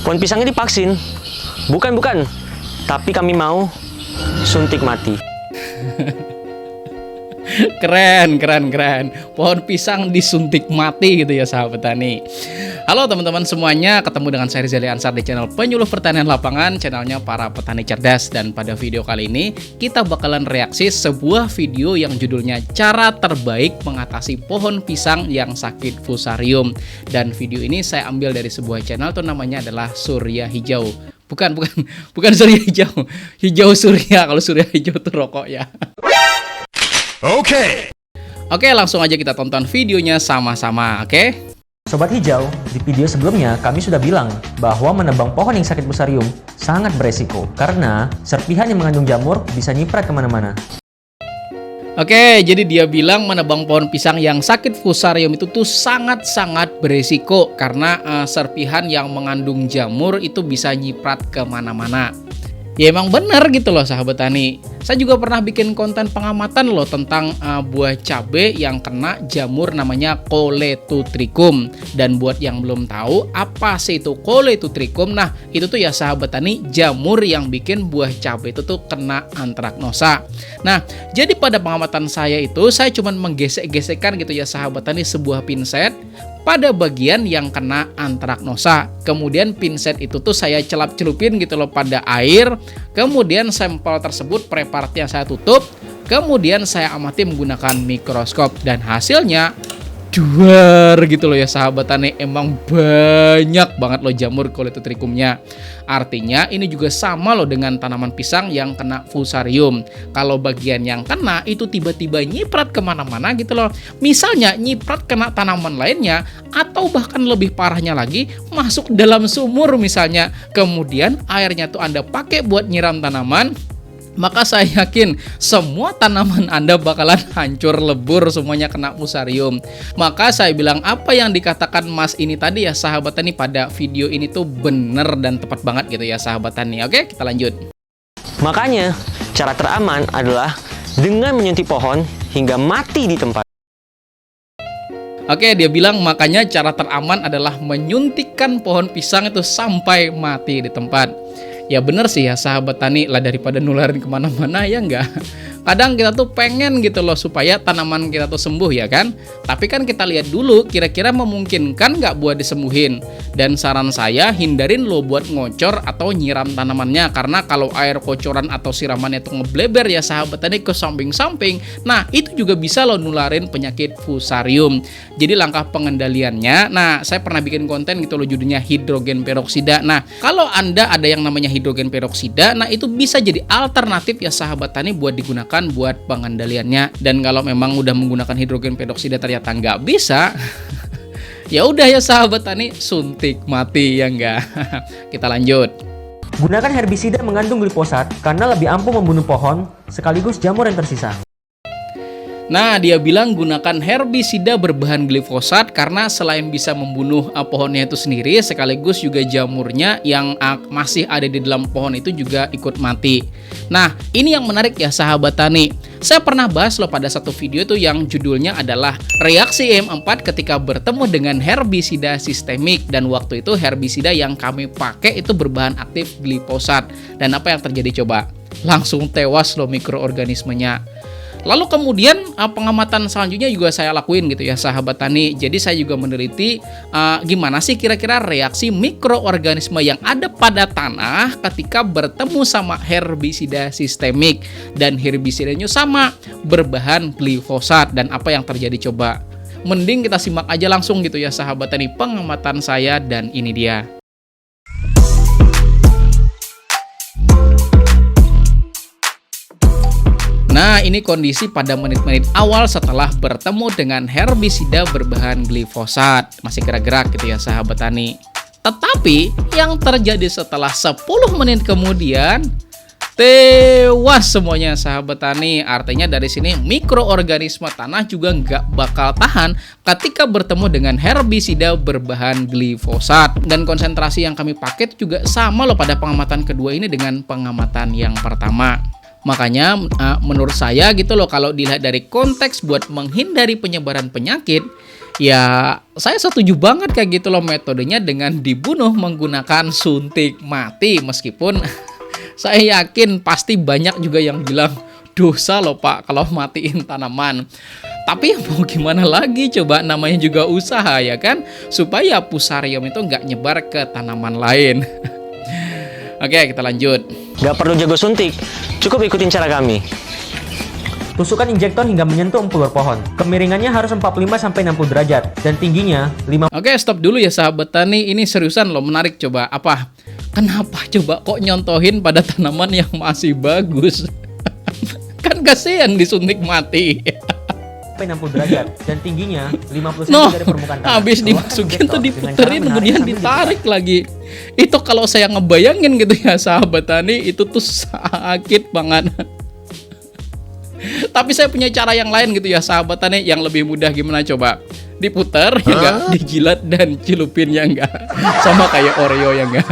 Pohon pisangnya divaksin. Bukan. Tapi kami mau suntik mati. Keren. Pohon pisang disuntik mati gitu ya sahabat tani. Halo teman-teman semuanya, ketemu dengan saya Rizali Ansar di channel Penyuluh Pertanian Lapangan, channelnya para petani cerdas. Dan pada video kali ini kita bakalan reaksi sebuah video yang judulnya Cara Terbaik Mengatasi Pohon Pisang yang Sakit Fusarium. Dan video ini saya ambil dari sebuah channel tuh namanya adalah Surya Hijau. Bukan Surya Hijau. Hijau Surya, kalau Surya Hijau tuh rokok ya. Oke, langsung aja kita tonton videonya sama-sama, oke? Sobat Hijau, di video sebelumnya kami sudah bilang bahwa menebang pohon yang sakit fusarium sangat beresiko karena serpihan yang mengandung jamur bisa nyiprat kemana-mana. Oke, jadi dia bilang menebang pohon pisang yang sakit fusarium itu tuh sangat-sangat beresiko karena serpihan yang mengandung jamur itu bisa nyiprat kemana-mana. Ya emang bener gitu loh sahabat tani. Saya juga pernah bikin konten pengamatan loh tentang buah cabai yang kena jamur namanya Coletutricum. Dan buat yang belum tahu apa sih itu Coletutricum, nah itu tuh ya sahabat tani jamur yang bikin buah cabai itu tuh kena antraknosa. Nah jadi pada pengamatan saya itu saya cuma menggesek-gesekkan gitu ya sahabat tani sebuah pinset pada bagian yang kena antraknosa. Kemudian pinset itu tuh saya celup-celupin gitu loh pada air. Kemudian sampel tersebut preparatnya saya tutup. Kemudian saya amati menggunakan mikroskop dan hasilnya duar gitu loh ya sahabat tani. Emang banyak banget loh jamur Coletutricumnya. Artinya ini juga sama loh dengan tanaman pisang yang kena fusarium. Kalau bagian yang kena itu tiba-tiba nyiprat kemana-mana gitu loh. Misalnya nyiprat kena tanaman lainnya, atau bahkan lebih parahnya lagi masuk dalam sumur misalnya. Kemudian airnya tuh Anda pakai buat nyiram tanaman, maka saya yakin semua tanaman Anda bakalan hancur lebur, semuanya kena fusarium. Maka saya bilang apa yang dikatakan Mas ini tadi ya sahabat tani pada video ini tuh bener dan tepat banget gitu ya sahabat tani. Oke, kita lanjut. Makanya, cara teraman adalah dengan menyuntik pohon hingga mati di tempat. Oke, dia bilang makanya cara teraman adalah menyuntikkan pohon pisang itu sampai mati di tempat. Ya bener sih ya sahabat tani, lah daripada nularin kemana-mana ya enggak. Kadang kita tuh pengen gitu loh supaya tanaman kita tuh sembuh ya kan. Tapi kan kita lihat dulu kira-kira memungkinkan nggak buat disembuhin. Dan saran saya hindarin lo buat ngocor atau nyiram tanamannya. Karena kalau air kocoran atau siramannya tuh ngebleber ya sahabat tani ke samping-samping, nah itu juga bisa lo nularin penyakit fusarium. Jadi langkah pengendaliannya, nah saya pernah bikin konten gitu loh judulnya hidrogen peroksida. Nah kalau Anda ada yang namanya hidrogen peroksida, nah itu bisa jadi alternatif ya sahabat tani buat digunakan buat pengendaliannya. Dan kalau memang udah menggunakan hidrogen peroksida ternyata nggak bisa, ya udah ya sahabat tani, suntik mati ya enggak. Kita lanjut. Gunakan herbisida mengandung glifosat karena lebih ampuh membunuh pohon sekaligus jamur yang tersisa. Nah, dia bilang gunakan herbisida berbahan glifosat karena selain bisa membunuh pohonnya itu sendiri, sekaligus juga jamurnya yang masih ada di dalam pohon itu juga ikut mati. Nah, ini yang menarik ya sahabat tani. Saya pernah bahas loh pada satu video tuh yang judulnya adalah reaksi EM4 ketika bertemu dengan herbisida sistemik. Dan waktu itu herbisida yang kami pakai itu berbahan aktif glifosat. Dan apa yang terjadi coba? Langsung tewas loh mikroorganismenya. Lalu kemudian pengamatan selanjutnya juga saya lakuin gitu ya sahabat tani. Jadi saya juga meneliti gimana sih kira-kira reaksi mikroorganisme yang ada pada tanah ketika bertemu sama herbisida sistemik. Dan herbisidanya sama, berbahan glifosat. Dan apa yang terjadi coba? Mending kita simak aja langsung gitu ya sahabat tani pengamatan saya, dan ini dia. Nah, ini kondisi pada menit-menit awal setelah bertemu dengan herbisida berbahan glifosat. Masih gerak-gerak gitu ya sahabat tani. Tetapi yang terjadi setelah 10 menit kemudian, tewas semuanya sahabat tani. Artinya dari sini mikroorganisme tanah juga nggak bakal tahan ketika bertemu dengan herbisida berbahan glifosat. Dan konsentrasi yang kami pakai juga sama loh pada pengamatan kedua ini dengan pengamatan yang pertama. Makanya menurut saya gitu loh, kalau dilihat dari konteks buat menghindari penyebaran penyakit, Ya, saya setuju banget kayak gitu loh metodenya dengan dibunuh menggunakan suntik mati. Meskipun saya yakin pasti banyak juga yang bilang dosa loh Pak kalau matiin tanaman. Tapi mau gimana lagi, coba namanya juga usaha ya kan, supaya fusarium itu nggak nyebar ke tanaman lain. Oke, kita lanjut. Nggak perlu jago suntik, cukup ikutin cara kami. Tusukkan injektor hingga menyentuh empulur pohon. Kemiringannya harus 45-60 derajat dan tingginya 5. Oke, stop dulu ya sahabat tani. Ini seriusan loh, menarik. Coba apa? Kenapa coba kok nyontohin pada tanaman yang masih bagus? Kan kasihan disuntik mati. 60 derajat dan tingginya 50 cm No, dari permukaan tanah. habis dimasukin tuh diputerin kemudian ditarik lagi. Itu kalau saya ngebayangin gitu ya sahabat tani, itu tuh sakit banget. Tapi saya punya cara yang lain gitu ya sahabat tani, yang lebih mudah. Gimana coba? Diputer ya enggak, dijilat dan cilupin ya enggak. Sama kayak Oreo ya enggak.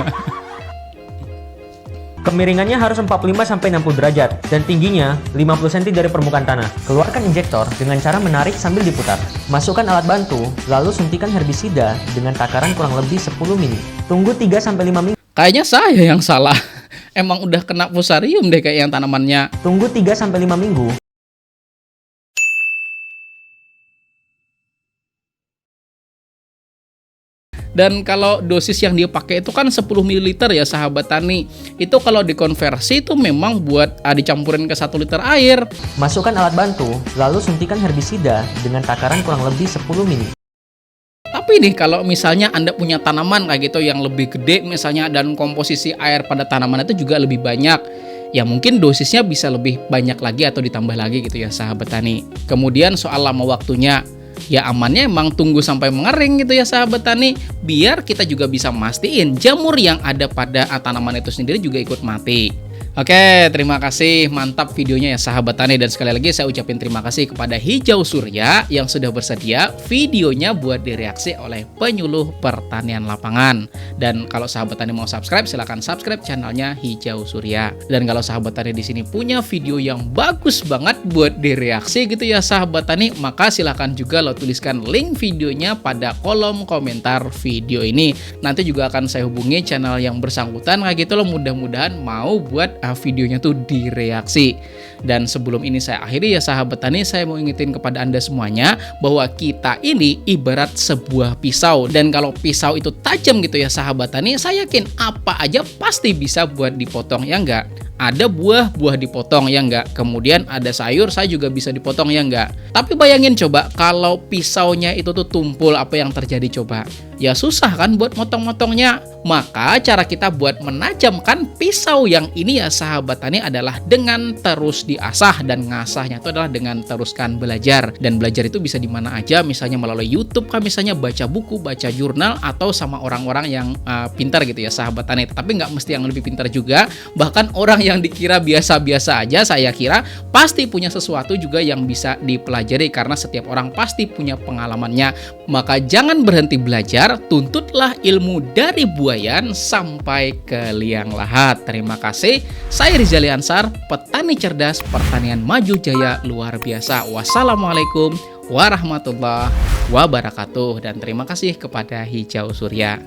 Kemiringannya harus 45-60 derajat dan tingginya 50 cm dari permukaan tanah. Keluarkan injektor dengan cara menarik sambil diputar. Masukkan alat bantu, lalu suntikan herbisida dengan takaran kurang lebih 10 mili. Tunggu 3-5 minggu. Kayaknya saya yang salah. Emang udah kena fusarium deh kayak yang tanamannya. Tunggu 3-5 minggu. Dan kalau dosis yang dia pakai itu kan 10 ml ya sahabat tani. Itu kalau dikonversi itu memang buat dicampurin ke 1 liter air. Masukkan alat bantu, lalu suntikan herbisida dengan takaran kurang lebih 10 mili. Tapi nih kalau misalnya Anda punya tanaman kayak gitu yang lebih gede misalnya, dan komposisi air pada tanaman itu juga lebih banyak, ya mungkin dosisnya bisa lebih banyak lagi atau ditambah lagi gitu ya sahabat tani. Kemudian soal lama waktunya, ya amannya emang tunggu sampai mengering gitu ya sahabat tani, biar kita juga bisa mastiin jamur yang ada pada tanaman itu sendiri juga ikut mati. Oke, terima kasih, mantap videonya ya sahabat tani. Dan sekali lagi saya ucapin terima kasih kepada Hijau Surya yang sudah bersedia videonya buat direaksi oleh penyuluh pertanian lapangan. Dan kalau sahabat tani mau subscribe, silahkan subscribe channelnya Hijau Surya. Dan kalau sahabat tani di sini punya video yang bagus banget buat direaksi gitu ya sahabat tani, maka silahkan juga lo tuliskan link videonya pada kolom komentar video ini. Nanti juga akan saya hubungi channel yang bersangkutan kayak gitu loh, mudah-mudahan mau buat videonya tuh direaksi. Dan sebelum ini saya akhiri ya sahabat tani, saya mau ingetin kepada Anda semuanya bahwa kita ini ibarat sebuah pisau, dan kalau pisau itu tajam gitu ya sahabat tani, saya yakin apa aja pasti bisa buat dipotong ya enggak. Ada buah dipotong ya enggak, kemudian ada sayur saya juga bisa dipotong ya enggak. Tapi bayangin coba kalau pisaunya itu tuh tumpul, apa yang terjadi coba? Ya susah kan buat motong-motongnya. Maka cara kita buat menajamkan pisau yang ini ya sahabat tani adalah dengan terus diasah, dan ngasahnya itu adalah dengan teruskan belajar. Dan belajar itu bisa di mana aja, misalnya melalui YouTube kan, misalnya baca buku, baca jurnal, atau sama orang-orang yang pintar gitu ya sahabat tani. Tapi nggak mesti yang lebih pintar juga, bahkan orang yang dikira biasa-biasa aja, saya kira pasti punya sesuatu juga yang bisa dipelajari, karena setiap orang pasti punya pengalamannya. Maka jangan berhenti belajar, tuntutlah ilmu dari buayan sampai ke liang lahat. Terima kasih. Saya Rizali Ansar, petani cerdas, pertanian maju jaya luar biasa. Wassalamualaikum warahmatullahi wabarakatuh, dan terima kasih kepada Hijau Surya.